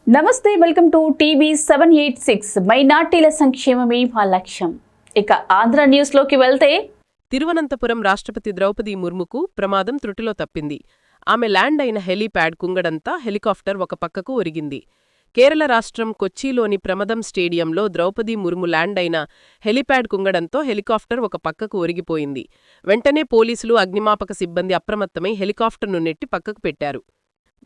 నమస్తే, welcome to TV 786. మైనార్టీల సంక్షేమమే మా లక్ష్యం. ఇక ఆంధ్ర న్యూస్లోకి వెళ్తే, తిరువనంతపురం రాష్ట్రపతి ద్రౌపది ముర్ముకు ప్రమాదం త్రుటిలో తప్పింది. ఆమె ల్యాండ్ అయిన హెలీప్యాడ్ కుంగడంతా హెలికాప్టర్ ఒక పక్కకు ఒరిగింది. కేరళ రాష్ట్రం కొచ్చిలోని ప్రమదం స్టేడియంలో ద్రౌపది ముర్ము ల్యాండ్ అయిన హెలీప్యాడ్ కుంగడంతో హెలికాప్టర్ ఒక పక్కకు ఒరిగిపోయింది. వెంటనే పోలీసులు, అగ్నిమాపక సిబ్బంది అప్రమత్తమై హెలికాప్టర్ను నెట్టి పక్కకు పెట్టారు.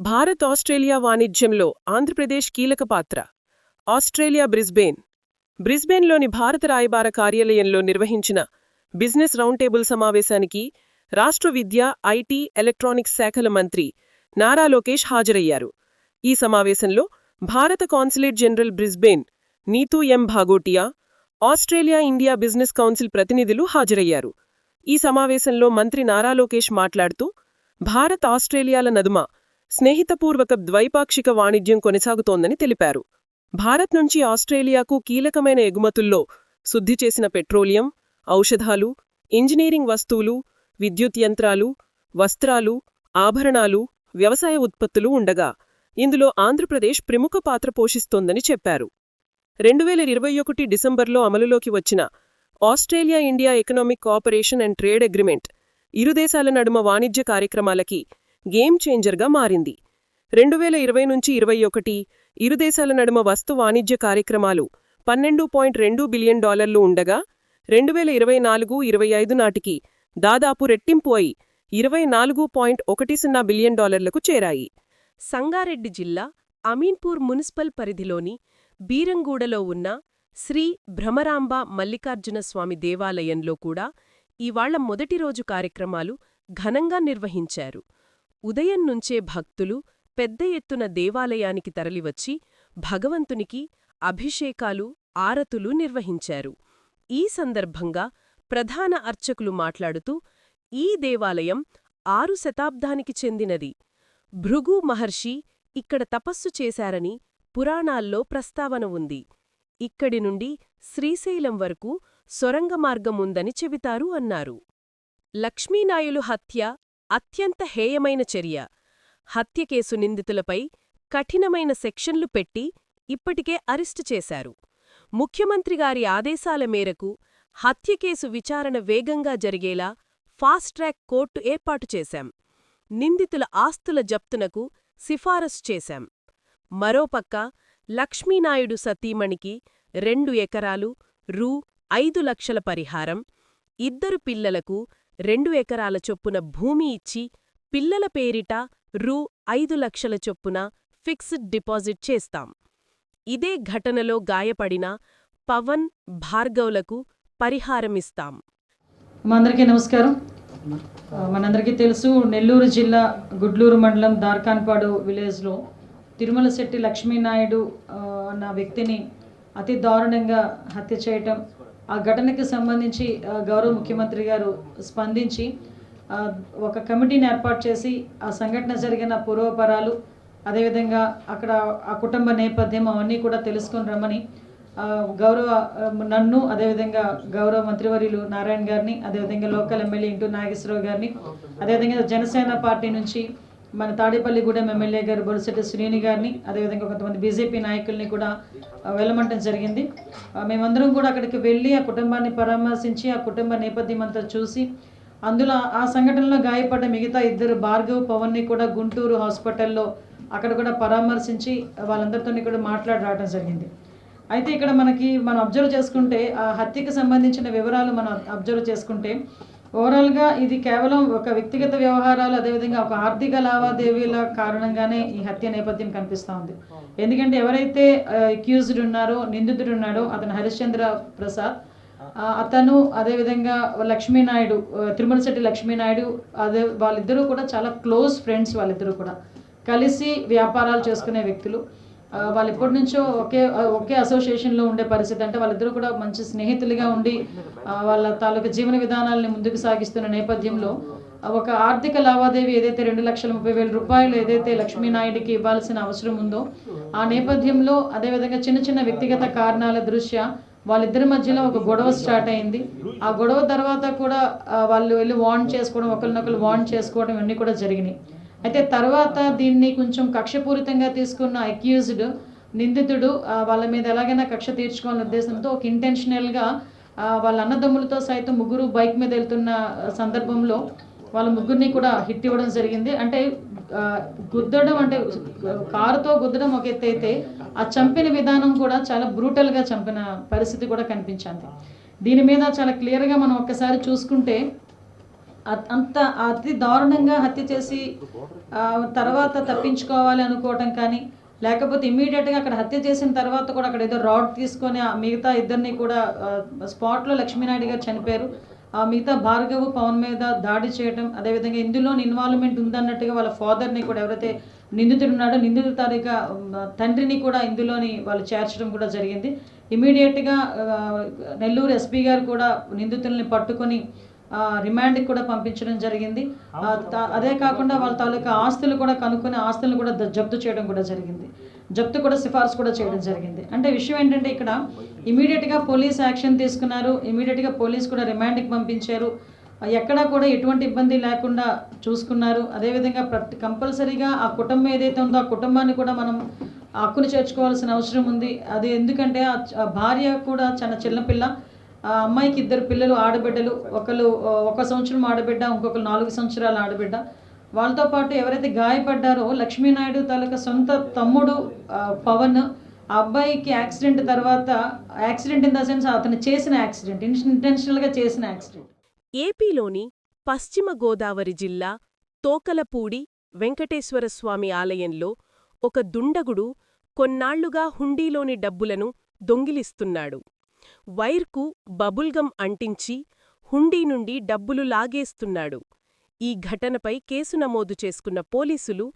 భారత్ ఆస్ట్రేలియా వాణిజ్యంలో ఆంధ్రప్రదేశ్ కీలక పాత్ర. ఆస్ట్రేలియా బ్రిస్బేన్లోని భారత రాయబార కార్యాలయంలో నిర్వహించిన బిజినెస్ రౌండ్ టేబుల్ సమావేశానికి రాష్ట్ర విద్య, ఐటీ, ఎలక్ట్రానిక్స్ శాఖల మంత్రి నారా లోకేష్ హాజరయ్యారు. ఈ సమావేశంలో భారత కాన్సులేట్ జనరల్ బ్రిస్బేన్ నీతూ ఎం భాగోటియా, ఆస్ట్రేలియా ఇండియా బిజినెస్ కౌన్సిల్ ప్రతినిధులు హాజరయ్యారు. ఈ సమావేశంలో మంత్రి నారా లోకేష్ మాట్లాడుతూ, భారత్ ఆస్ట్రేలియాల నడుమ స్నేహితపూర్వక ద్వైపాక్షిక వాణిజ్యం కొనసాగుతోందని తెలిపారు. భారత్ నుంచి ఆస్ట్రేలియాకు కీలకమైన ఎగుమతుల్లో శుద్ధి చేసిన పెట్రోలియం, ఔషధాలు, ఇంజనీరింగ్ వస్తువులు, విద్యుత్ యంత్రాలు, వస్త్రాలు, ఆభరణాలు, వ్యవసాయ ఉత్పత్తులు ఉండగా ఇందులో ఆంధ్రప్రదేశ్ ప్రముఖ పాత్ర పోషిస్తోందని చెప్పారు. 2021 డిసెంబర్లో అమలులోకి వచ్చిన Australia India economic cooperation and trade agreement ఇరు దేశాల నడుమ వాణిజ్య కార్యక్రమాలకి గేమ్ చేంజర్గా మారింది. 2020 నుంచి 2021 ఇరు దేశాల నడుమ వస్తు వాణిజ్య కార్యక్రమాలు $12.2 బిలియన్ ఉండగా 2024-25 నాటికి దాదాపు రెట్టింపు అయి $24.10 బిలియన్ చేరాయి. సంగారెడ్డి జిల్లా అమీన్పూర్ మున్సిపల్ పరిధిలోని బీరంగూడలో ఉన్న శ్రీ భ్రమరాంబ మల్లికార్జునస్వామి దేవాలయంలో కూడా ఇవాళ్ల మొదటి రోజు కార్యక్రమాలు ఘనంగా నిర్వహించారు. ఉదయం నుంచే భక్తులు పెద్ద ఎత్తున దేవాలయానికి తరలివచ్చి భగవంతునికి అభిషేకాలు, ఆరతులు నిర్వహించారు. ఈ సందర్భంగా ప్రధాన అర్చకులు మాట్లాడుతూ, ఈ దేవాలయం 6 శతాబ్దానికి చెందినది. భృగు మహర్షి ఇక్కడ తపస్సు చేశారని పురాణాల్లో ప్రస్తావన ఉంది. ఇక్కడి నుండి శ్రీశైలం వరకు సొరంగ మార్గముందని చెబుతారు అన్నారు. లక్ష్మీనాయులు హత్య అత్యంత హేయమైన చర్య. హత్యకేసు నిందితులపై కఠినమైన సెక్షన్లు పెట్టి ఇప్పటికే అరెస్టు చేశారు. ముఖ్యమంత్రిగారి ఆదేశాల మేరకు హత్యకేసు విచారణ వేగంగా జరిగేలా ఫాస్ట్ ట్రాక్ కోర్టు ఏర్పాటు చేశాం. నిందితుల ఆస్తుల జప్తునకు సిఫారసు చేశాం. మరోపక్క లక్ష్మీనాయుడు సతీమణికి 2 ఎకరాలు రూ. 5 లక్షల పరిహారం, 2 పిల్లలకు 2 ఎకరాల చొప్పున భూమి ఇచ్చి పిల్లల పేరిట రూ. 5 లక్షల చొప్పున ఫిక్స్డ్ డిపాజిట్ చేస్తాం. ఇదే ఘటనలో గాయపడిన పవన్, భార్గవ్లకు పరిహారమిస్తాం. అందరికీ నమస్కారం. మనందరికీ తెలుసు, నెల్లూరు జిల్లా గుడ్లూరు మండలం దార్కాన్పాడు విలేజ్లో తిరుమల శెట్టి లక్ష్మీనాయుడు అన్న వ్యక్తిని అతి దారుణంగా హత్య చేయటం, ఆ ఘటనకి సంబంధించి గౌరవ ముఖ్యమంత్రి గారు స్పందించి ఒక కమిటీని ఏర్పాటు చేసి ఆ సంఘటన జరిగిన పూర్వపరాలు, అదేవిధంగా అక్కడ ఆ కుటుంబ నేపథ్యం అవన్నీ కూడా తెలుసుకొని రమ్మని నన్ను, అదేవిధంగా గౌరవ మంత్రివర్యులు నారాయణ గారిని, అదేవిధంగా లోకల్ ఎమ్మెల్యే ఇంటూ నాగేశ్వరరావు గారిని, అదేవిధంగా జనసేన పార్టీ నుంచి మన తాడేపల్లిగూడెం ఎమ్మెల్యే గారు బొలిశెట్టి శ్రీని గారిని, అదేవిధంగా కొంతమంది బీజేపీ నాయకుల్ని కూడా వెళ్ళమంటం జరిగింది. మేమందరం కూడా అక్కడికి వెళ్ళి ఆ కుటుంబాన్ని పరామర్శించి ఆ కుటుంబ నేపథ్యం అంతా చూసి, అందులో ఆ సంఘటనలో గాయపడ్డ మిగతా 2 భార్గవ్, పవన్ని కూడా గుంటూరు హాస్పిటల్లో అక్కడ కూడా పరామర్శించి వాళ్ళందరితో కూడా మాట్లాడి రావడం జరిగింది. అయితే ఇక్కడ మనం అబ్జర్వ్ చేసుకుంటే ఆ హత్యకు సంబంధించిన వివరాలు మనం అబ్జర్వ్ చేసుకుంటే ఓవరాల్గా ఇది కేవలం ఒక వ్యక్తిగత వ్యవహారాలు, అదేవిధంగా ఒక ఆర్థిక లావాదేవీల కారణంగానే ఈ హత్య నేపథ్యం కనిపిస్తూ ఉంది. ఎందుకంటే ఎవరైతే అక్యూజ్డ్ ఉన్నారో, నిందితుడు ఉన్నాడో అతను హరిశ్చంద్ర ప్రసాద్, అతను అదేవిధంగా లక్ష్మీనాయుడు, తిరుమల శెట్టి లక్ష్మీనాయుడు, వాళ్ళిద్దరూ కూడా చాలా క్లోజ్ ఫ్రెండ్స్. వాళ్ళిద్దరూ కూడా కలిసి వ్యాపారాలు చేసుకునే వ్యక్తులు. వాళ్ళు ఎప్పటి నుంచో ఒకే అసోసియేషన్లో ఉండే పరిస్థితి. అంటే వాళ్ళిద్దరూ కూడా మంచి స్నేహితులుగా ఉండి వాళ్ళ తాలూకు జీవన విధానాలని ముందుకు సాగిస్తున్న నేపథ్యంలో ఒక ఆర్థిక లావాదేవీ ఏదైతే $2,30,000 ఏదైతే లక్ష్మీనాయుడికి ఇవ్వాల్సిన అవసరం ఉందో ఆ నేపథ్యంలో, అదేవిధంగా చిన్న చిన్న వ్యక్తిగత కారణాల దృష్ట్యా వాళ్ళిద్దరి మధ్యలో ఒక గొడవ స్టార్ట్ అయింది. ఆ గొడవ తర్వాత కూడా వాళ్ళు వెళ్ళి వార్న్ చేసుకోవడం, ఒకరినొకరు వార్న్ చేసుకోవడం ఇవన్నీ కూడా జరిగినాయి. అయితే తర్వాత దీన్ని కొంచెం కక్షపూరితంగా తీసుకున్న అక్యూజ్డ్ నిందితుడు వాళ్ళ మీద ఎలాగైనా కక్ష తీర్చుకోవాలనే ఉద్దేశంతో ఒక ఇంటెన్షనల్గా వాళ్ళ అన్నదమ్ములతో సైతం ముగ్గురు బైక్ మీద వెళ్తున్న సందర్భంలో వాళ్ళ ముగ్గురిని కూడా హిట్ ఇవ్వడం జరిగింది. అంటే గుద్దడం అంటే కారుతో గుద్దడం ఒక ఎత్తు అయితే ఆ చంపిన విధానం కూడా చాలా బ్రూటల్గా చంపిన పరిస్థితి కూడా కనిపించింది. దీని మీద చాలా క్లియర్గా మనం ఒక్కసారి చూసుకుంటే అంత అతి దారుణంగా హత్య చేసి తర్వాత తప్పించుకోవాలి అనుకోవటం కానీ, లేకపోతే ఇమీడియట్గా అక్కడ హత్య చేసిన తర్వాత కూడా అక్కడ ఏదో రాడ్ తీసుకొని మిగతా ఇద్దరిని కూడా స్పాట్లో లక్ష్మీనాయుడు గారు చనిపోయారు. మిగతా భార్గవ్ పవన్ మీద దాడి చేయడం, అదేవిధంగా ఇందులోని ఇన్వాల్వ్మెంట్ ఉందన్నట్టుగా వాళ్ళ ఫాదర్ని కూడా ఎవరైతే నిందితుడు ఉన్నాడో నిందితుల తారీఖు తండ్రిని కూడా ఇందులోని వాళ్ళు చేర్చడం కూడా జరిగింది. ఇమీడియట్గా నెల్లూరు ఎస్పీ గారు కూడా నిందితుల్ని పట్టుకొని రిమాండ్కి కూడా పంపించడం జరిగింది. అదే కాకుండా వాళ్ళ తాలూకా ఆస్తులు కూడా కనుక్కొని ఆస్తులను కూడా జప్తు చేయడం కూడా జరిగింది. జప్తు కూడా సిఫార్సు కూడా చేయడం జరిగింది. అంటే విషయం ఏంటంటే ఇక్కడ ఇమీడియట్గా పోలీస్ యాక్షన్ తీసుకున్నారు, ఇమీడియట్గా పోలీస్ కూడా రిమాండ్కి పంపించారు. ఎక్కడా కూడా ఎటువంటి ఇబ్బంది లేకుండా చూసుకున్నారు. అదేవిధంగా కంపల్సరీగా ఆ కుటుంబం ఏదైతే ఉందో ఆ కుటుంబాన్ని కూడా మనం హక్కును చేర్చుకోవాల్సిన అవసరం ఉంది. అది ఎందుకంటే ఆ భార్య కూడా చాలా చిన్నపిల్ల, ఆ అమ్మాయికి 2 పిల్లలు ఆడబిడ్డలు, ఒకరు 1 సంవత్సరం ఆడబిడ్డ, ఇంకొకరు 4 సంవత్సరాల ఆడబిడ్డ. వాళ్ళతో పాటు ఎవరైతే గాయపడ్డారో లక్ష్మీనాయుడు తాలూకా సొంత తమ్ముడు పవన్, ఆ అబ్బాయికి యాక్సిడెంట్ తర్వాత, యాక్సిడెంట్ ఇన్ ద సెన్స్ అతను చేసిన యాక్సిడెంట్, ఇంటెన్షనల్గా చేసిన యాక్సిడెంట్. ఏపీలోని పశ్చిమ గోదావరి జిల్లా తోకలపూడి వెంకటేశ్వరస్వామి ఆలయంలో ఒక దుండగుడు కొన్నాళ్లుగా హుండీలోని డబ్బులను దొంగిలిస్తున్నాడు. వైర్కు బబుల్గమ్ అంటించి హుండీ నుండి డబ్బులు లాగేస్తున్నాడు. ఈ ఘటనపై కేసు నమోదు చేసుకున్న పోలీసులు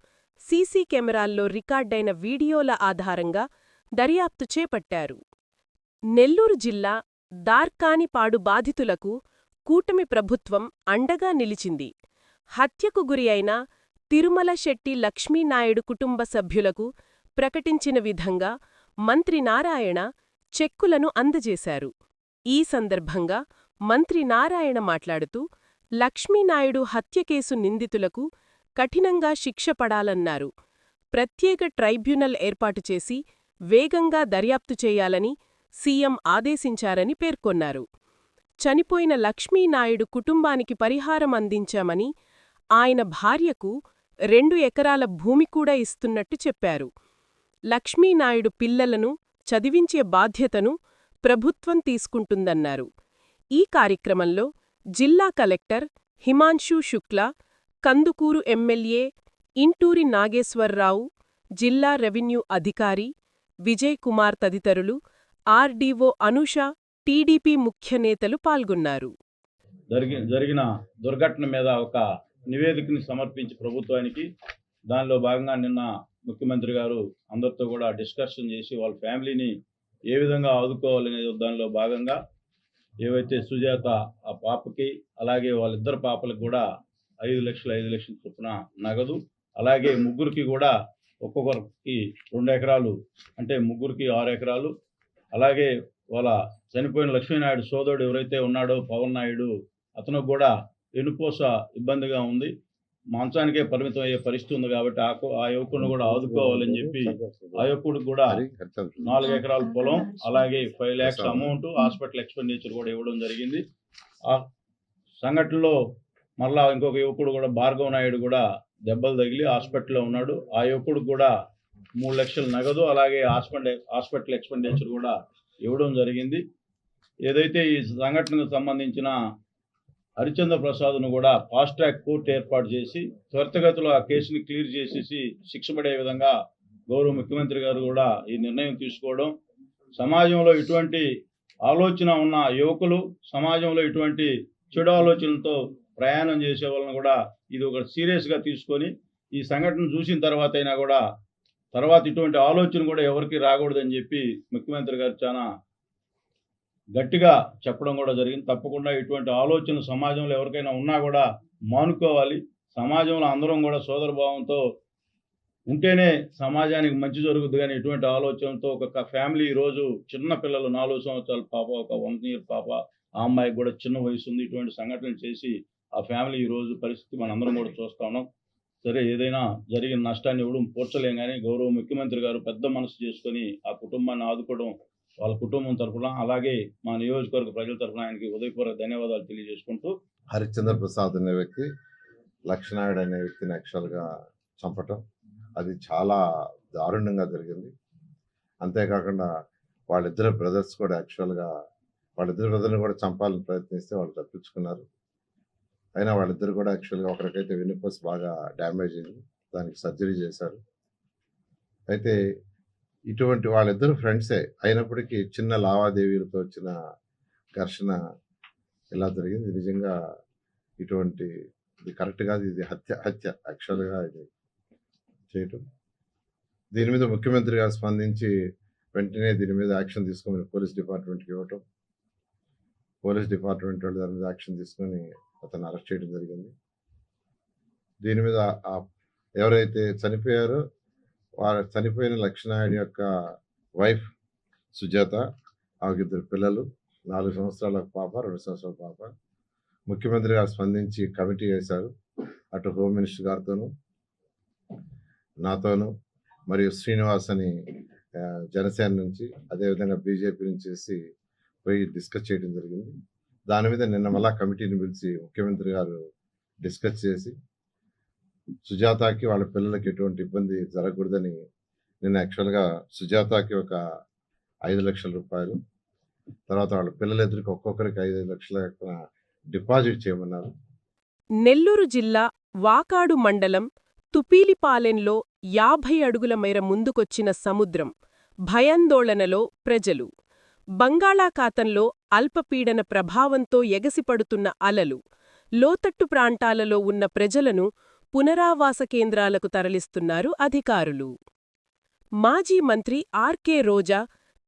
సీసీ కెమెరాల్లో రికార్డైన వీడియోల ఆధారంగా దర్యాప్తు చేపట్టారు. నెల్లూరు జిల్లా దార్కానిపాడు బాధితులకు కూటమి ప్రభుత్వం అండగా నిలిచింది. హత్యకు గురి అయిన తిరుమల శెట్టి లక్ష్మీనాయుడు కుటుంబ సభ్యులకు ప్రకటించిన విధంగా మంత్రి నారాయణ చెక్కులను అందజేశారు. ఈ సందర్భంగా మంత్రి నారాయణ మాట్లాడుతూ లక్ష్మీనాయుడు హత్యకేసు నిందితులకు కఠినంగా శిక్ష పడాలన్నారు. ప్రత్యేక ట్రైబ్యునల్ ఏర్పాటు చేసి వేగంగా దర్యాప్తు చేయాలని సీఎం ఆదేశించారని పేర్కొన్నారు. చనిపోయిన లక్ష్మీనాయుడు కుటుంబానికి పరిహారం అందించామని, ఆయన భార్యకు 2 ఎకరాల భూమి కూడా ఇస్తున్నట్టు చెప్పారు. లక్ష్మీనాయుడు పిల్లలను చదివించే బాధ్యతను ప్రభుత్వం తీసుకుంటుందన్నారు. ఈ కార్యక్రమంలో జిల్లా కలెక్టర్ హిమాంశు శుక్లా, కందుకూరు ఎమ్మెల్యే ఇంటూరి నాగేశ్వరరావు, జిల్లా రెవెన్యూ అధికారి విజయ్ కుమార్ తదితరులు, ఆర్డీఓ అనూష, టీడీపీ ముఖ్య నేతలు పాల్గొన్నారు. జరిగిన దుర్ఘటన మీద ఒక నివేదికని సమర్పించి ప్రభుత్వానికి, దానిలో భాగంగా నిన్న ముఖ్యమంత్రి గారు అందరితో కూడా డిస్కషన్ చేసి వాళ్ళ ఫ్యామిలీని ఏ విధంగా ఆదుకోవాలనే దానిలో భాగంగా ఏవైతే సుజాత ఆ పాపకి, అలాగే వాళ్ళిద్దరు పాపలకు కూడా 5 లక్షల చొప్పున నగదు, అలాగే ముగ్గురికి కూడా ఒక్కొక్కరికి 2 ఎకరాలు, అంటే ముగ్గురికి 6 ఎకరాలు, అలాగే వాళ్ళ చనిపోయిన లక్ష్మీనాయుడు సోదరుడు ఎవరైతే ఉన్నాడో పవన్ నాయుడు, అతను కూడా వెనుపోస ఇబ్బందిగా ఉంది, మంచానికే పరిమితం అయ్యే పరిస్థితి ఉంది కాబట్టి ఆ యువకుడిని కూడా ఆదుకోవాలని చెప్పి ఆ యువకుడికి కూడా 4 ఎకరాల పొలం, అలాగే 5 lakhs అమౌంట్, హాస్పిటల్ ఎక్స్పెండిచర్ కూడా ఇవ్వడం జరిగింది. ఆ సంఘటనలో మళ్ళా ఇంకొక యువకుడు కూడా భార్గవ్ నాయుడు కూడా దెబ్బలు తగిలి హాస్పిటల్లో ఉన్నాడు. ఆ యువకుడికి కూడా 3 లక్షల నగదు, అలాగే హాస్పిటల్ ఎక్స్పెండిచర్ కూడా ఇవ్వడం జరిగింది. ఏదైతే ఈ సంఘటనకు సంబంధించిన హరిచంద్ర ప్రసాద్ను కూడా ఫాస్ట్ ట్రాక్ కోర్టు ఏర్పాటు చేసి త్వరితగతిలో ఆ కేసుని క్లియర్ చేసేసి శిక్ష పడే విధంగా గౌరవ ముఖ్యమంత్రి గారు కూడా ఈ నిర్ణయం తీసుకోవడం, సమాజంలో ఇటువంటి ఆలోచన ఉన్న యువకులు, సమాజంలో ఇటువంటి చెడు ఆలోచనలతో ప్రయాణం చేసే వాళ్ళని కూడా ఇది ఒక సీరియస్గా తీసుకొని ఈ సంఘటన చూసిన తర్వాత అయినా కూడా తర్వాత ఇటువంటి ఆలోచన కూడా ఎవరికి రాకూడదని చెప్పి ముఖ్యమంత్రి గారు చాలా గట్టిగా చెప్పడం కూడా జరిగింది. తప్పకుండా ఇటువంటి ఆలోచనలు సమాజంలో ఎవరికైనా ఉన్నా కూడా మానుకోవాలి. సమాజంలో అందరం కూడా సోదరభావంతో ఉంటేనే సమాజానికి మంచి జరుగుతుంది. కానీ ఇటువంటి ఆలోచనతో ఒక ఫ్యామిలీ ఈరోజు చిన్న పిల్లలు 4 సంవత్సరాల పాప, ఒక 1 year పాప, ఆ అమ్మాయికి కూడా చిన్న వయసు ఉంది, ఇటువంటి సంఘటనలు చేసి ఆ ఫ్యామిలీ ఈరోజు పరిస్థితి మనందరం కూడా చూస్తా ఉన్నాం. సరే ఏదైనా జరిగిన నష్టాన్ని ఇవ్వడం పూడ్చలేం, కానీ గౌరవ ముఖ్యమంత్రి గారు పెద్ద మనసు చేసుకొని ఆ కుటుంబాన్ని ఆదుకోవడం, వాళ్ళ కుటుంబం తరఫున అలాగే మా నియోజకవర్గ ప్రజల తరఫున ఆయనకి ఉదయపూర్వక ధన్యవాదాలు తెలియజేసుకుంటూ, హరిశ్చంద్ర ప్రసాద్ అనే వ్యక్తి లక్ష్మణాయుడు అనే వ్యక్తిని యాక్చువల్గా చంపటం అది చాలా దారుణంగా జరిగింది. అంతేకాకుండా వాళ్ళిద్దరు బ్రదర్స్ కూడా యాక్చువల్గా వాళ్ళిద్దరు బ్రదర్ని కూడా చంపాలని ప్రయత్నిస్తే వాళ్ళు తప్పించుకున్నారు. అయినా వాళ్ళిద్దరు కూడా యాక్చువల్గా ఒకరికైతే వెన్నుపూస బాగా డ్యామేజ్ అయింది, దానికి సర్జరీ చేశారు. అయితే ఇటువంటి వాళ్ళిద్దరు ఫ్రెండ్సే అయినప్పటికీ చిన్న లావాదేవీలతో వచ్చిన ఘర్షణ ఇలా జరిగింది. నిజంగా ఇటువంటి ఇది కరెక్ట్ కాదు, ఇది హత్య యాక్చువల్గా ఇది చేయటం. దీని మీద ముఖ్యమంత్రి గారు స్పందించి వెంటనే దీని మీద యాక్షన్ తీసుకోమని పోలీస్ డిపార్ట్మెంట్కి ఇవ్వటం, పోలీస్ డిపార్ట్మెంట్ వాళ్ళు దాని మీద యాక్షన్ తీసుకొని అతను అరెస్ట్ చేయడం జరిగింది. దీని మీద ఎవరైతే చనిపోయారో వారు చనిపోయిన లక్ష్మణాయుడు యొక్క వైఫ్ సుజాత, ఆమెకి 2 పిల్లలు, 4 సంవత్సరాల పాప, 2 సంవత్సరాల పాప. ముఖ్యమంత్రి గారు స్పందించి కమిటీ వేశారు. అటు హోమ్ మినిస్టర్ గారితోనూ నాతోనూ మరియు శ్రీనివాస్ అని జనసేన నుంచి అదేవిధంగా బీజేపీ నుంచి చేసి పోయి డిస్కస్ చేయడం జరిగింది. దాని మీద నిన్న మళ్ళా కమిటీని పిలిచి ముఖ్యమంత్రి గారు డిస్కస్ చేసి సుజాతకి వాళ్ళ పిల్లలకి ఎటువంటి ఇబ్బంది జరగకూడదని నిన్న యాక్చువల్గా సుజాతకి ఒక 5 లక్షల రూపాయలు, తర్వాత వాళ్ళ పిల్లలిద్దరికి ఒక్కొక్కరికి 5 లక్షల డిపాజిట్ చేయమన్నారు. నెల్లూరు జిల్లా వాకాడు మండలం తుపీలిపాలెంలో 50 అడుగుల మేర ముందుకొచ్చిన సముద్రం, భయాందోళనలో ప్రజలు. బంగాళాఖాతంలో అల్పపీడన ప్రభావంతో ఎగసిపడుతున్న అలలు, లోతట్టు ప్రాంతాలలో ఉన్న ప్రజలను పునరావాస కేంద్రాలకు తరలిస్తున్నారు అధికారులు. మాజీ మంత్రి ఆర్కే రోజా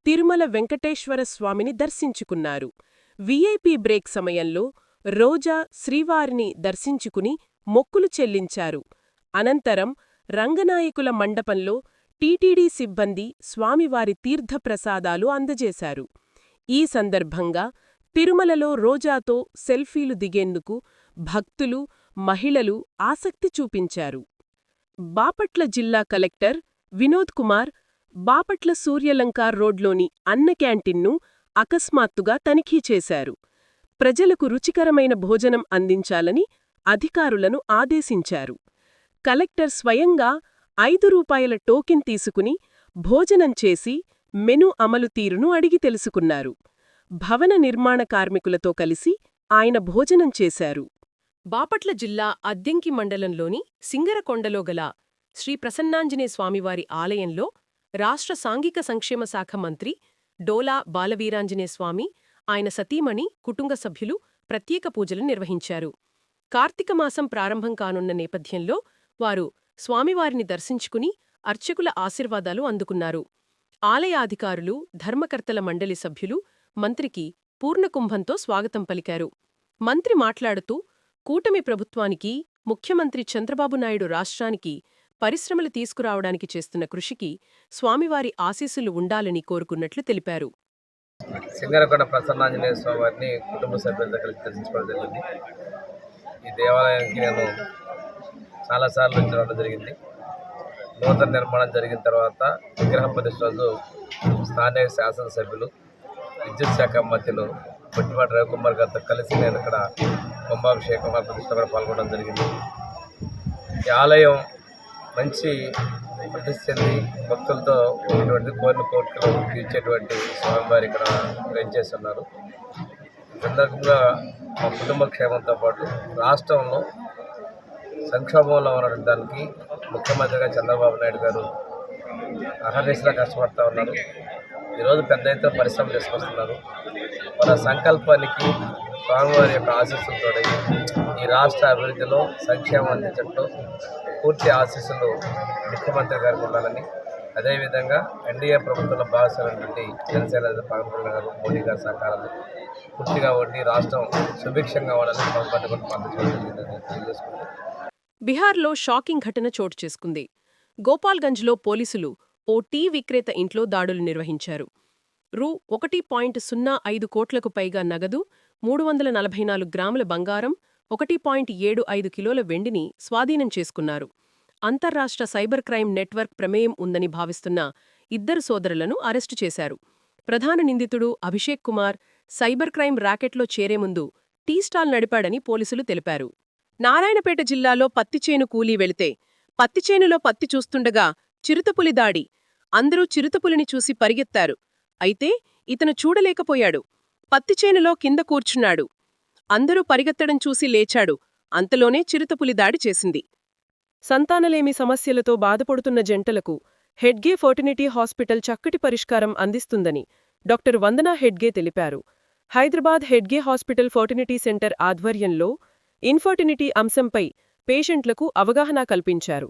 తిరుమల వెంకటేశ్వర స్వామిని దర్శించుకున్నారు. వీఐపీ బ్రేక్ సమయంలో రోజా శ్రీవారిని దర్శించుకుని మొక్కులు చెల్లించారు. అనంతరం రంగనాయకుల మండపంలో టీటీడీ సిబ్బంది స్వామివారి తీర్థప్రసాదాలు అందజేశారు. ఈ సందర్భంగా తిరుమలలో రోజాతో సెల్ఫీలు దిగేందుకు భక్తులు, మహిళలు ఆసక్తి చూపించారు. బాపట్ల జిల్లా కలెక్టర్ వినోద్ కుమార్ బాపట్ల సూర్యలంక రోడ్లోని అన్న క్యాంటీన్ను అకస్మాత్తుగా తనిఖీ చేశారు. ప్రజలకు రుచికరమైన భోజనం అందించాలని అధికారులను ఆదేశించారు. కలెక్టర్ స్వయంగా 5 రూపాయల టోకెన్ తీసుకుని భోజనం చేసి మెను అమలు తీరును అడిగి తెలుసుకున్నారు. భవన నిర్మాణ కార్మికులతో కలిసి ఆయన భోజనం చేశారు. బాపట్ల జిల్లా అద్దెంకి మండలంలోని సింగరకొండలో గల శ్రీ ప్రసన్నాంజనేయ స్వామివారి ఆలయంలో రాష్ట్ర సాంఘిక సంక్షేమ శాఖ మంత్రి డోలా బాలవీరాంజనేయ స్వామి, ఆయన సతీమణి, కుటుంబ సభ్యులు ప్రత్యేక పూజలు నిర్వహించారు. కార్తీక మాసం ప్రారంభం కానున్న నేపథ్యంలో వారు స్వామివారిని దర్శించుకుని అర్చకుల ఆశీర్వాదాలు అందుకున్నారు. ఆలయాధికారులు, ధర్మకర్తల మండలి సభ్యులు మంత్రికి పూర్ణకుంభంతో స్వాగతం పలికారు. మంత్రి మాట్లాడుతూ కూటమి ప్రభుత్వానికి, ముఖ్యమంత్రి చంద్రబాబు నాయుడు రాష్ట్రానికి పరిశ్రమలు తీసుకురావడానికి చేస్తున్న కృషికి స్వామివారి ఆశీస్సులు ఉండాలని కోరుకున్నట్లు తెలిపారు. సింగరకొండ ప్రసన్నాంజనేయ స్వామి వారిని కుటుంబ సభ్యులతో కలిసి దర్శించుకోవడం జరిగింది. ఈ దేవాలయానికి నేను చాలాసార్లు వచ్చి రావడం జరిగింది. నూతన నిర్మాణం జరిగిన తర్వాత విగ్రహ ప్రతిష్ఠ రోజు స్థానిక శాసనసభ్యులు, విద్యుత్ శాఖ మంత్రులు పొట్టిపాటి రవికుమార్ గారితో కలిసి నేను ఇక్కడ కుంభాభిషేకం ప్రతిష్ఠ కూడా పాల్గొనడం జరిగింది. ఈ ఆలయం మంచి ప్రతిష్ఠ చెంది భక్తులతో ఉన్నటువంటి కోరిన కోరికలు తీర్చేటువంటి స్వామివారి ఇక్కడ వేంచేస్తున్నారు. ఈ సందర్భంగా మా కుటుంబ క్షేమంతో పాటు రాష్ట్రంలో సంక్షోభంలో ఉన్నటువంటి దానికి ముఖ్యమంత్రిగా చంద్రబాబు నాయుడు గారు అహర్నిశలా కష్టపడుతూ ఉన్నారు. ఈరోజు పెద్ద ఎత్తున పరిశ్రమలు తీసుకొస్తున్నారు. మన సంకల్పానికి స్వామివారి యొక్క ఆశీస్సులతో ఈ రాష్ట్ర అభివృద్ధిలో సంక్షేమం అందించడంలో పూర్తి ఆశీస్సులు ముఖ్యమంత్రి గారికి ఉండాలని, అదేవిధంగా ఎన్డీఏ ప్రభుత్వంలో భాగస్వామైనటువంటి జనసేన పవన్ కళ్యాణ్ గారు, మోడీ గారి సహకారాలు పూర్తిగా ఉండి రాష్ట్రం సుభిక్షంగా ఉండాలని పట్టుబడి పంపించాలని తెలియజేసుకుంటారు. బిహార్లో షాకింగ్ ఘటన చోటు చేసుకుంది. గోపాల్గంజ్లో పోలీసులు ఓ టీ విక్రేత ఇంట్లో దాడులు నిర్వహించారు. రూ. 1.05 కోట్లకు పైగా నగదు, 344 గ్రాముల బంగారం, 1.75 కిలోల వెండిని స్వాధీనం చేసుకున్నారు. అంతర్రాష్ట్ర సైబర్ క్రైమ్ నెట్వర్క్ ప్రమేయం ఉందని భావిస్తున్న ఇద్దరు సోదరులను అరెస్టు చేశారు. ప్రధాన నిందితుడు అభిషేక్ కుమార్ సైబర్ క్రైమ్ ర్యాకెట్లో చేరే ముందు టీ స్టాల్ నడిపాడని పోలీసులు తెలిపారు. నారాయణపేట జిల్లాలో పత్తిచేను కూలీ వెళితే పత్తిచేనులో పత్తి చూస్తుండగా చిరుతపులి దాడి. అందరూ చిరుతపులిని చూసి పరిగెత్తారు. అయితే ఇతను చూడలేకపోయాడు. పత్తిచేనులో కింద కూర్చున్నాడు. అందరూ పరిగెత్తడం చూసి లేచాడు. అంతలోనే చిరుతపులి దాడి చేసింది. సంతానలేమి సమస్యలతో బాధపడుతున్న జంటలకు హెడ్గే ఫర్టినిటీ హాస్పిటల్ చక్కటి పరిష్కారం అందిస్తుందని డాక్టర్ వందనా హెడ్గే తెలిపారు. హైదరాబాద్ హెడ్గే హాస్పిటల్ ఫర్టినిటీ సెంటర్ ఆధ్వర్యంలో ఇన్ఫర్టినిటీ అంశంపై పేషెంట్లకు అవగాహన కల్పించారు.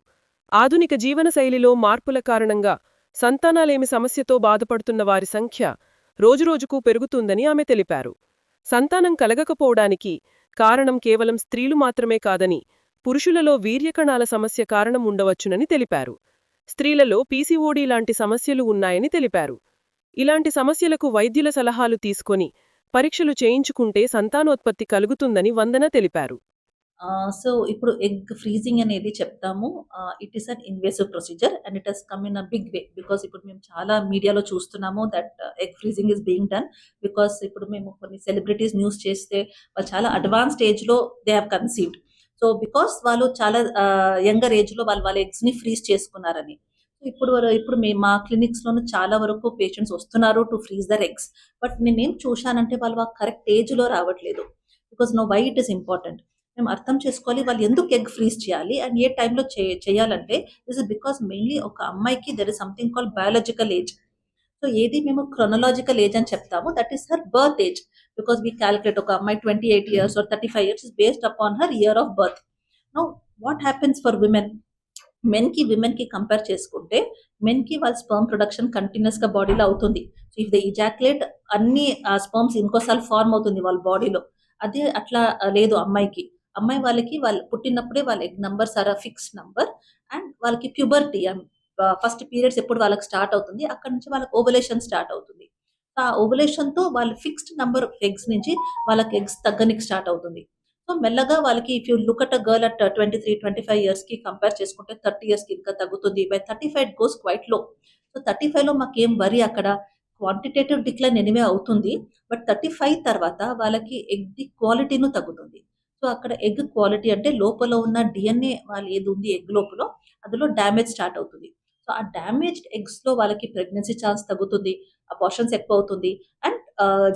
ఆధునిక జీవనశైలిలో మార్పుల కారణంగా సంతానలేమి సమస్యతో బాధపడుతున్న వారి సంఖ్య రోజురోజుకూ పెరుగుతుందని ఆమె తెలిపారు. సంతానం కలగకపోవడానికి కారణం కేవలం స్త్రీలు మాత్రమే కాదని, పురుషులలో వీర్యకణాల సమస్య కారణం ఉండవచ్చునని తెలిపారు. స్త్రీలలో పీసీఓడీ లాంటి సమస్యలు ఉన్నాయని తెలిపారు. ఇలాంటి సమస్యలకు వైద్యుల సలహాలు తీసుకొని పరీక్షలు చేయించుకుంటే సంతానోత్పత్తి కలుగుతుందని వందన తెలిపారు. సో ఇప్పుడు ఎగ్ ఫ్రీజింగ్ అనేది చెప్తాము. It is an invasive procedure and it has come in a big way. Because ఇప్పుడు మేము చాలా మీడియాలో చూస్తున్నాము that egg freezing is being done. Because ఇప్పుడు మేము కొన్ని సెలబ్రిటీస్ న్యూస్ చేస్తే వాళ్ళు చాలా అడ్వాన్స్ స్టేజ్లో they have conceived. So because వాళ్ళు చాలా యంగర్ ఏజ్లో వాళ్ళ ఎగ్స్ని ఫ్రీజ్ చేసుకున్నారని. ఇప్పుడు మేము మా క్లినిక్స్లోనూ చాలా వరకు పేషెంట్స్ వస్తున్నారు to freeze their eggs. But నేనేం చూశానంటే వాళ్ళు ఆ కరెక్ట్ ఏజ్లో రావట్లేదు. Because why it is important. మేము అర్థం చేసుకోవాలి వాళ్ళు ఎందుకు ఎగ్ ఫ్రీజ్ చేయాలి అండ్ ఏ టైంలో చేయాలంటే దిస్ ఇస్ బికాస్ మెయిన్లీ ఒక అమ్మాయికి there is something called biological age. So ఏది మేము క్రొనలాజికల్ ఏజ్ అని చెప్తాము, that is her birth age. Because we calculate ఒక అమ్మాయి 28 years or 35 years is based upon her year of birth. Now what happens for women? మెన్కి విమెన్కి compare చేసుకుంటే మెన్కి వాళ్ళ స్పర్మ్ ప్రొడక్షన్ కంటిన్యూస్గా బాడీలో అవుతుంది. సో ఇఫ్ ద ఇజాక్యులేట్ అన్ని స్పర్మ్స్ ఇంకోసారి ఫార్మ్ అవుతుంది వాళ్ళ బాడీలో. అదే అట్లా లేదు అమ్మాయికి. అమ్మాయి వాళ్ళకి వాళ్ళు పుట్టినప్పుడే వాళ్ళ egg numbers are fixed number and వాళ్ళకి ప్యూబర్టీ ఫస్ట్ పీరియడ్స్ ఎప్పుడు వాళ్ళకి స్టార్ట్ అవుతుంది, అక్కడ నుంచి వాళ్ళకి ఓవలేషన్ స్టార్ట్ అవుతుంది. ఆ ఓవలేషన్తో వాళ్ళ ఫిక్స్డ్ నంబర్ ఆఫ్ ఎగ్స్ నుంచి వాళ్ళకి ఎగ్స్ తగ్గనికి స్టార్ట్ అవుతుంది. సో మెల్లగా వాళ్ళకి if you look at a girl at 23-25 yearsకి కంపేర్ చేసుకుంటే 30 yearsకి ఇంకా తగ్గుతుంది. By 35 it goes quite low. So 35లో మాకేం వరి, అక్కడ క్వాంటిటేటివ్ డిక్లైన్ ఎనివే అవుతుంది. బట్ 35 తర్వాత వాళ్ళకి ఎగ్ ది క్వాలిటీను తగ్గుతుంది. సో అక్కడ ఎగ్ క్వాలిటీ అంటే లోపల ఉన్న డిఎన్ఏ వాళ్ళు ఏది ఉంది ఎగ్ లోపల అందులో డ్యామేజ్ స్టార్ట్ అవుతుంది. సో ఆ డ్యామేజ్డ్ ఎగ్స్లో వాళ్ళకి ప్రెగ్నెన్సీ ఛాన్స్ తగ్గుతుంది, అబార్షన్స్ ఎక్కువ అవుతుంది అండ్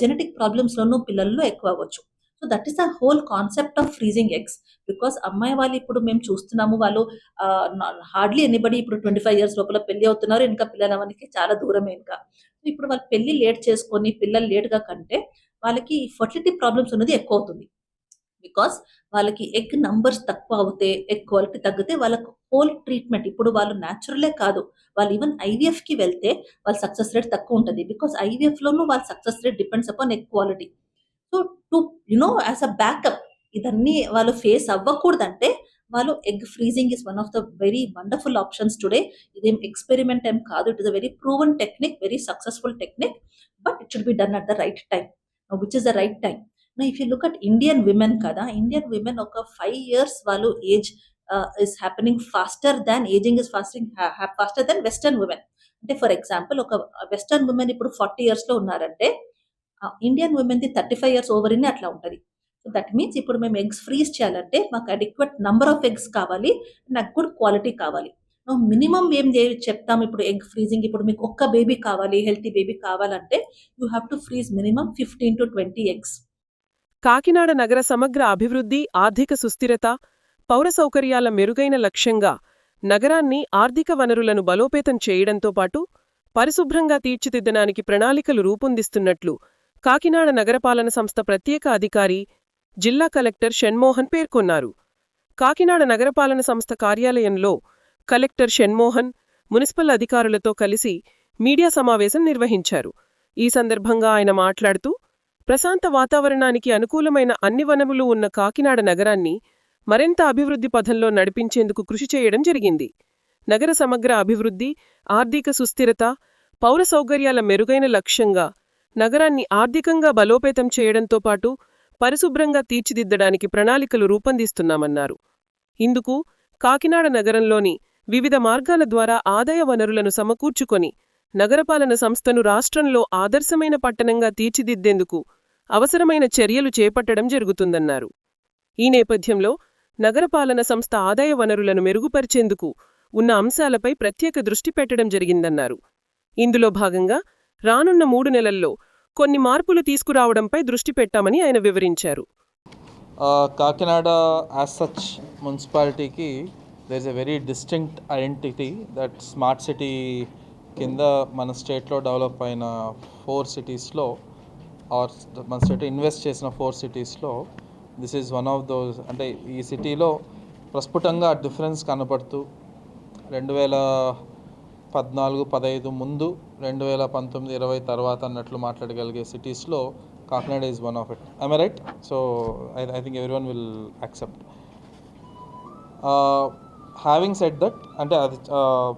జెనెటిక్ ప్రాబ్లమ్స్లోనూ పిల్లల్లో ఎక్కువ అవ్వచ్చు. So that is the whole concept of freezing eggs. Because అమ్మాయి వాళ్ళు ఇప్పుడు మేము చూస్తున్నాము వాళ్ళు హార్డ్లీ ఎనీబడి ఇప్పుడు 25 years లోపల పెళ్లి అవుతున్నారు, ఇంకా పిల్లలు అవన్నీ చాలా దూరమే. ఇంకా ఇప్పుడు వాళ్ళు పెళ్లి లేట్ చేసుకొని పిల్లలు లేట్గా కంటే వాళ్ళకి ఫర్టిలిటీ ప్రాబ్లమ్స్ ఉన్నది ఎక్కువ అవుతుంది. బికాస్ వాళ్ళకి ఎగ్ నంబర్స్ తక్కువ అవుతే ఎగ్ క్వాలిటీ తగ్గితే వాళ్ళకు హోల్ ట్రీట్మెంట్ ఇప్పుడు వాళ్ళు న్యాచురలే కాదు, వాళ్ళు ఈవెన్ ఐవీఎఫ్కి వెళ్తే వాళ్ళ సక్సెస్ రేట్ తక్కువ ఉంటుంది. బికాస్ ఐవీఎఫ్లోనూ వాళ్ళ success rate depends upon egg quality. So to as a backup ఇదన్నీ వాళ్ళు ఫేస్ అవ్వకూడదంటే వాళ్ళు egg freezing is one of the very wonderful options today. ఇదేం ఎక్స్పెరిమెంట్ ఏం కాదు, it is a very proven technique, very successful technique. But it should be done at the right time. Which is the right time? Now, if you look at Indian women kada, Indian women oka 5 years వాళ్ళు age is happening faster than aging is faster than Western women. అంటే for example ఒక western women ఇప్పుడు 40 years లో ఉన్నారంటే Indian ఉమెన్ది 35 years over in అట్లా ఉంటుంది. So that means ఇప్పుడు మేము ఎగ్స్ ఫ్రీజ్ చేయాలంటే మాకు అడిక్వేట్ నంబర్ ఆఫ్ ఎగ్స్ కావాలి, నాకు గుడ్ క్వాలిటీ కావాలి. మినిమం ఏం చెప్తాం ఇప్పుడు ఎగ్ ఫ్రీజింగ్, ఇప్పుడు మీకు ఒక్క బేబీ కావాలి, హెల్తీ బేబీ కావాలంటే you have to freeze minimum 15 to 20 eggs. Kakinada నగర సమగ్ర అభివృద్ధి, ఆర్థిక సుస్థిరత, పౌర సౌకర్యాల మెరుగైన లక్ష్యంగా నగరాన్ని ఆర్థిక వనరులను బలోపేతం చేయడంతో పాటు పరిశుభ్రంగా తీర్చిదిద్దడానికి ప్రణాళికలు రూపొందిస్తున్నట్లు కాకినాడ నగరపాలన సంస్థ ప్రత్యేక అధికారి, జిల్లా కలెక్టర్ షణ్మోహన్ పేర్కొన్నారు. కాకినాడ నగరపాలన సంస్థ కార్యాలయంలో కలెక్టర్ షణ్మోహన్ మున్సిపల్ అధికారులతో కలిసి మీడియా సమావేశం నిర్వహించారు. ఈ సందర్భంగా ఆయన మాట్లాడుతూ ప్రశాంత వాతావరణానికి అనుకూలమైన అన్ని వనరులు ఉన్న కాకినాడ నగరాన్ని మరింత అభివృద్ధి పథంలో నడిపించేందుకు కృషి చేయడం జరిగింది. నగర సమగ్ర అభివృద్ధి, ఆర్థిక సుస్థిరత, పౌర సౌకర్యాల మెరుగైన లక్ష్యంగా నగరాన్ని ఆర్థికంగా బలోపేతం చేయడంతో పాటు పరిశుభ్రంగా తీర్చిదిద్దడానికి ప్రణాళికలు రూపొందిస్తున్నామన్నారు. ఇందుకు కాకినాడ నగరంలోని వివిధ మార్గాల ద్వారా ఆదాయ వనరులను సమకూర్చుకొని నగరపాలన సంస్థను రాష్ట్రంలో ఆదర్శమైన పట్టణంగా తీర్చిదిద్దేందుకు అవసరమైన చర్యలు చేపట్టడం జరుగుతుందన్నారు. ఈ నేపథ్యంలో నగరపాలన సంస్థ ఆదాయ వనరులను మెరుగుపరిచేందుకు ఉన్న అంశాలపై ప్రత్యేక దృష్టి పెట్టడం జరిగిందన్నారు. ఇందులో భాగంగా రానున్న 3 నెలల్లో కొన్ని మార్పులు తీసుకురావడంపై దృష్టి పెట్టామని ఆయన వివరించారు. కాకినాడ యాజ్ సచ్ మున్సిపాలిటీకి there is a very distinct identity that smart city కింద మన స్టేట్లో డెవలప్ అయిన 4 సిటీస్లో ఆర్ మన స్టేట్ ఇన్వెస్ట్ చేసిన 4 సిటీస్లో this is one of those. అంటే ఈ సిటీలో ప్రస్ఫుటంగా డిఫరెన్స్ కనపడుతూ 2014-15 ముందు 2019-20 తర్వాత అన్నట్లు మాట్లాడగలిగే సిటీస్లో Kakinada is one of it. I'm right? So I think everyone will accept. Having said that, అంటే అది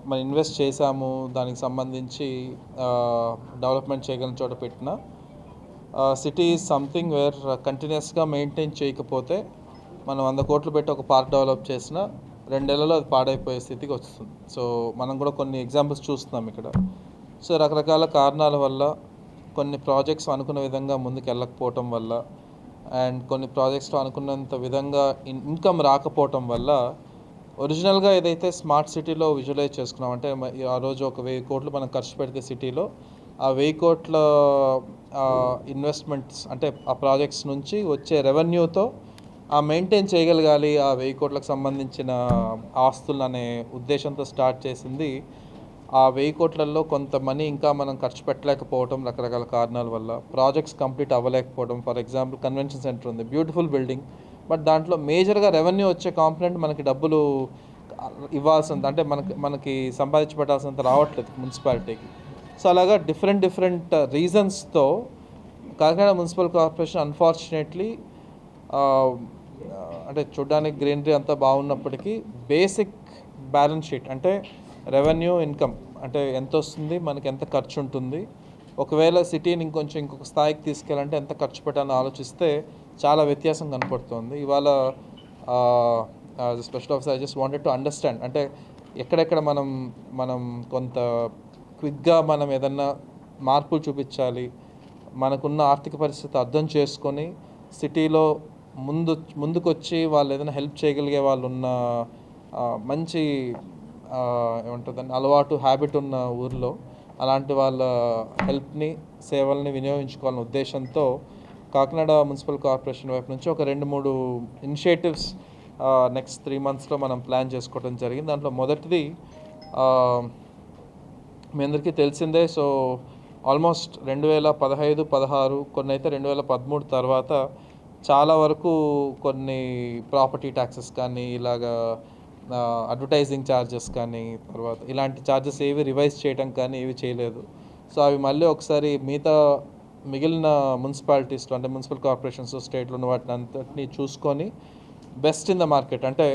మనం ఇన్వెస్ట్ చేశాము, దానికి సంబంధించి డెవలప్మెంట్ చేయగలిగిన చోట పెట్టిన సిటీ ఈజ్ సంథింగ్ వేర్ కంటిన్యూస్గా మెయింటైన్ చేయకపోతే మనం 100 కోట్లు పెట్టి ఒక పార్క్ డెవలప్ చేసినా 2 నెలల్లో అది పాడైపోయే స్థితికి వస్తుంది. సో మనం కూడా కొన్ని ఎగ్జాంపుల్స్ చూస్తున్నాం ఇక్కడ. సో రకరకాల కారణాల వల్ల కొన్ని ప్రాజెక్ట్స్ అనుకున్న విధంగా ముందుకు వెళ్ళకపోవటం వల్ల అండ్ కొన్ని ప్రాజెక్ట్స్లో అనుకున్నంత విధంగా ఇన్కమ్ రాకపోవటం వల్ల ఒరిజినల్గా ఏదైతే స్మార్ట్ సిటీలో విజువలైజ్ చేసుకున్నాం, అంటే ఆ రోజు ఒక 1000 కోట్లు మనం ఖర్చు పెడితే సిటీలో ఆ 1000 కోట్ల ఇన్వెస్ట్మెంట్స్ అంటే ఆ ప్రాజెక్ట్స్ నుంచి వచ్చే రెవెన్యూతో మెయింటైన్ చేయగలగాలి ఆ 1000 కోట్లకు సంబంధించిన ఆస్తులు అనే ఉద్దేశంతో స్టార్ట్ చేసింది. ఆ 1000 కోట్లలో కొంత మనీ ఇంకా మనం ఖర్చు పెట్టలేకపోవడం రకరకాల కారణాల వల్ల, ప్రాజెక్ట్స్ కంప్లీట్ అవ్వలేకపోవడం. ఫర్ ఎగ్జాంపుల్ కన్వెన్షన్ సెంటర్ ఉంది, బ్యూటిఫుల్ బిల్డింగ్, బట్ దాంట్లో మేజర్గా రెవెన్యూ వచ్చే కాంపోనెంట్ మనకి డబ్బులు ఇవ్వాల్సింది, అంటే మనకి సంపాదించి పెట్టాల్సినంత రావట్లేదు మున్సిపాలిటీకి. సో అలాగా డిఫరెంట్ రీజన్స్తో కాకినాడ మున్సిపల్ కార్పొరేషన్ అన్ఫార్చునేట్లీ అంటే చూడ్డానికి గ్రీనరీ అంతా బాగున్నప్పటికీ బేసిక్ బ్యాలెన్స్ షీట్ అంటే రెవెన్యూ ఇన్కమ్ అంటే ఎంత వస్తుంది, మనకి ఎంత ఖర్చు ఉంటుంది, ఒకవేళ సిటీని ఇంకొక స్థాయికి తీసుకెళ్ళాలంటే ఎంత ఖర్చు పెట్టాలని ఆలోచిస్తే చాలా వ్యత్యాసం కనపడుతుంది. ఇవాళ special officer I just wanted to understand, అంటే ఎక్కడెక్కడ మనం కొంత క్విక్గా మనం ఏదన్నా మార్పులు చూపించాలి, మనకున్న ఆర్థిక పరిస్థితి అర్థం చేసుకొని సిటీలో ముందుకొచ్చి వాళ్ళు ఏదైనా హెల్ప్ చేయగలిగే వాళ్ళు ఉన్న మంచి ఏమంటుందని అలవాటు హ్యాబిట్ ఉన్న ఊర్లో అలాంటి వాళ్ళ హెల్ప్ని సేవల్ని వినియోగించుకోవాలనే ఉద్దేశంతో కాకినాడ మున్సిపల్ కార్పొరేషన్ వైపు నుంచి ఒక 2-3 ఇనిషియేటివ్స్ నెక్స్ట్ 3 monthsలో మనం ప్లాన్ చేసుకోవడం జరిగింది. దాంట్లో మొదటిది మీ అందరికీ తెలిసిందే. సో ఆల్మోస్ట్ 2015-16 కొన్ని అయితే 2013 తర్వాత చాలా వరకు కొన్ని ప్రాపర్టీ ట్యాక్సెస్ కానీ ఇలాగా అడ్వర్టైజింగ్ ఛార్జెస్ కానీ తర్వాత ఇలాంటి ఛార్జెస్ ఏవి రివైజ్ చేయడం కానీ ఏవి చేయలేదు. సో అవి మళ్ళీ ఒకసారి మిగిలిన మున్సిపాలిటీస్లో అంటే మున్సిపల్ కార్పొరేషన్స్ స్టేట్లో ఉన్న వాటిని అంతటినీ చూసుకొని బెస్ట్ ఇన్ ద మార్కెట్ అంటే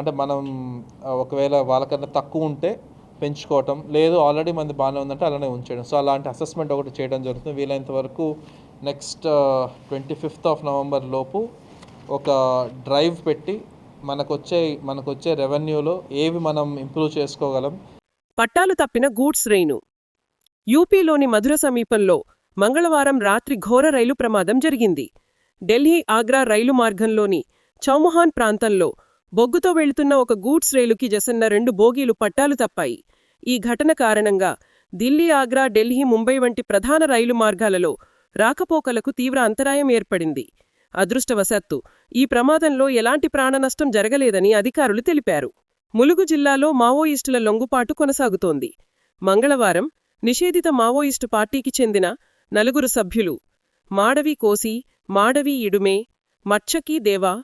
అంటే మనం ఒకవేళ వాళ్ళకన్నా తక్కువ ఉంటే పెంచుకోవటం, లేదు ఆల్రెడీ మంది బాగానే ఉందంటే అలానే ఉంచేయడం. సో అలాంటి అసెస్మెంట్ ఒకటి చేయడం జరుగుతుంది. వీలైనంత వరకు నెక్స్ట్ 25th November లోపు ఒక డ్రైవ్ పెట్టి మనకొచ్చే రెవెన్యూలో ఏవి మనం ఇంప్రూవ్ చేసుకోగలం. పట్టాలు తప్పిన గూడ్స్ రైలు. యూపీలోని మధుర సమీపంలో మంగళవారం రాత్రి ఘోర రైలు ప్రమాదం జరిగింది. ఢిల్లీ ఆగ్రా రైలు మార్గంలోని చౌమహాన్ ప్రాంతంలో బొగ్గుతో వెళ్తున్న ఒక గూడ్స్ రైలుకి జసన్న 2 బోగీలు పట్టాలు తప్పాయి. ఈ ఘటన కారణంగా ఢిల్లీ ఆగ్రా ఢిల్లీ ముంబై వంటి ప్రధాన రైలు మార్గాలలో రాకపోకలకు తీవ్ర అంతరాయం ఏర్పడింది. అదృష్టవశాత్తు ఈ ప్రమాదంలో ఎలాంటి ప్రాణనష్టం జరగలేదని అధికారులు తెలిపారు. ములుగు జిల్లాలో మావోయిస్టుల లొంగుపాటు కొనసాగుతోంది. మంగళవారం నిషేధిత మావోయిస్టు పార్టీకి చెందిన 4 సభ్యులు మాడవి కోసి, మాడవి ఇడుమే, మచ్చకి దేవా,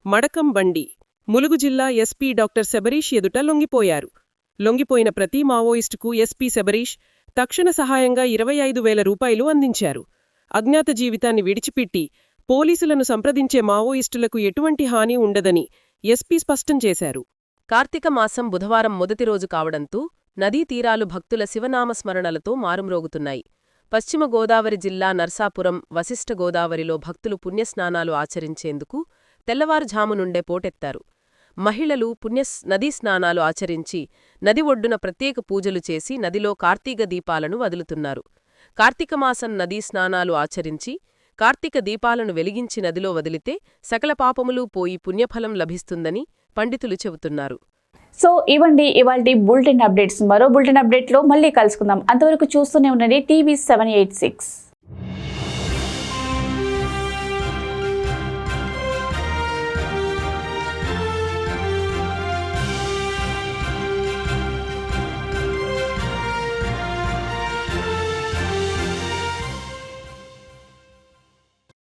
మడకం బండి ములుగు జిల్లా ఎస్పీ డాక్టర్ శబరీష్ ఎదుట లొంగిపోయారు. లొంగిపోయిన ప్రతి మావోయిస్టుకు ఎస్పీ శబరీష్ తక్షణ సహాయంగా 25,000 రూపాయలు అందించారు. అజ్ఞాత జీవితాన్ని విడిచిపెట్టి పోలీసులను సంప్రదించే మావోయిస్టులకు ఎటువంటి హాని ఉండదని ఎస్పీ స్పష్టం చేశారు. కార్తీక మాసం బుధవారం మొదటి రోజు కావడంతో నదీ తీరాలు భక్తుల శివనామస్మరణలతో మారుమ్రోగుతున్నాయి. పశ్చిమ గోదావరి జిల్లా నర్సాపురం వశిష్ఠ గోదావరిలో భక్తులు పుణ్యస్నానాలు ఆచరించేందుకు తెల్లవారుఝాము నుండే పోటెత్తారు. మహిళలు నదీ స్నానాలు ఆచరించి నది ఒడ్డున ప్రత్యేక పూజలు చేసి నదిలో కార్తీక దీపాలను వదులుతున్నారు. కార్తీకమాసం నదీ స్నానాలు ఆచరించి కార్తీక దీపాలను వెలిగించి నదిలో వదిలితే సకల పాపములు పోయి పుణ్యఫలం లభిస్తుందని పండితులు చెబుతున్నారు. సో ఇవండి ఇవాల్టి బులెటిన్ అప్డేట్స్. మరో బులెటిన్ అప్డేట్లో మళ్ళీ కలుసుకుందాం. అంతవరకు చూస్తూనే ఉండండి TV 786.